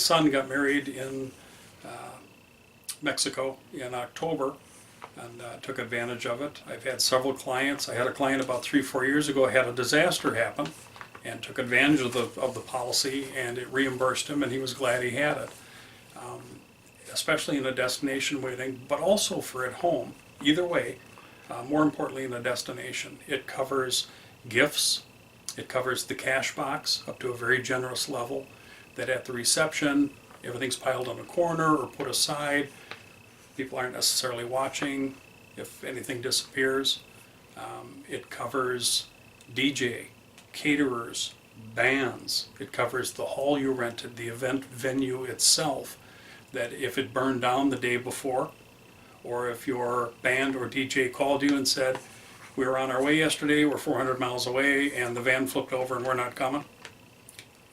son got married in Mexico in October, and took advantage of it. I've had several clients. I had a client about 3-4 years ago had a disaster happen and took advantage of the policy, and it reimbursed him, and he was glad he had it. Especially in a destination wedding, but also for at home. Either way, more importantly in a destination, it covers gifts, it covers the cash box up to a very generous level, that at the reception everything's piled in a corner or put aside. People aren't necessarily watching if anything disappears. It covers DJ, caterers, bands. It covers the hall you rented, the event venue itself, that if it burned down the day before, or if your band or DJ called you and said, we were on our way yesterday, we're 400 miles away, and the van flipped over and we're not coming.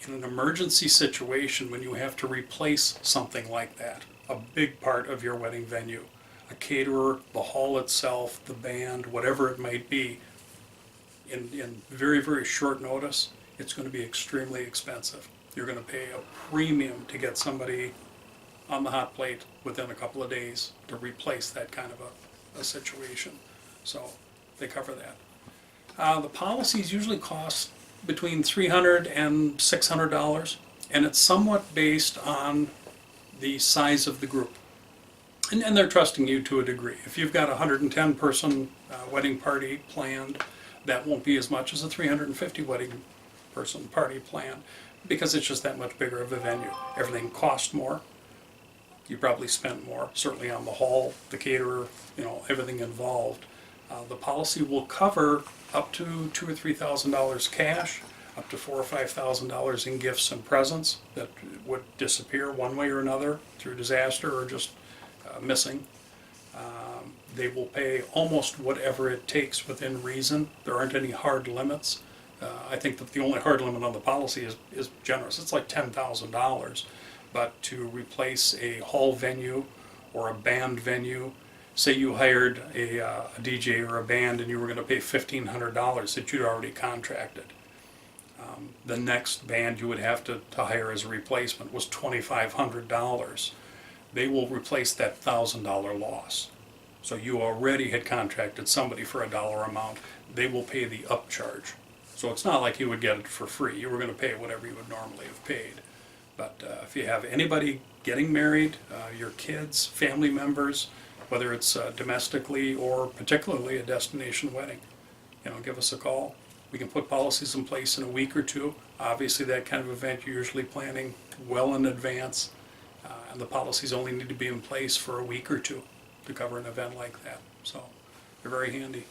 In an emergency situation, when you have to replace something like that, a big part of your wedding venue, a caterer, the hall itself, the band, whatever it might be, in very, very short notice, it's going to be extremely expensive. You're going to pay a premium to get somebody on the hot plate within a couple of days to replace that kind of a situation. So they cover that. The policies usually cost between $300 and $600, and it's somewhat based on the size of the group. And they're trusting you to a degree. If you've got a 110 person wedding party planned, that won't be as much as a 350 wedding person party planned, because it's just that much bigger of a venue. Everything costs more. You probably spent more, certainly on the hall, the caterer, everything involved. The policy will cover up to $2,000 or $3,000 cash, up to $4,000 or $5,000 in gifts and presents that would disappear one way or another through disaster or just missing. They will pay almost whatever it takes within reason. There aren't any hard limits. I think that the only hard limit on the policy is generous. It's like $10,000. But to replace a hall venue or a band venue, say you hired a DJ or a band and you were going to pay $1,500 that you'd already contracted. The next band you would have to hire as a replacement was $2,500. They will replace that $1,000 loss. So you already had contracted somebody for a dollar amount. They will pay the upcharge. So it's not like you would get it for free. You were going to pay whatever you would normally have paid. But if you have anybody getting married, your kids, family members, whether it's domestically or particularly a destination wedding, give us a call. We can put policies in place in a week or two. Obviously that kind of event you're usually planning well in advance, and the policies only need to be in place for a week or two to cover an event like that. So they're very handy.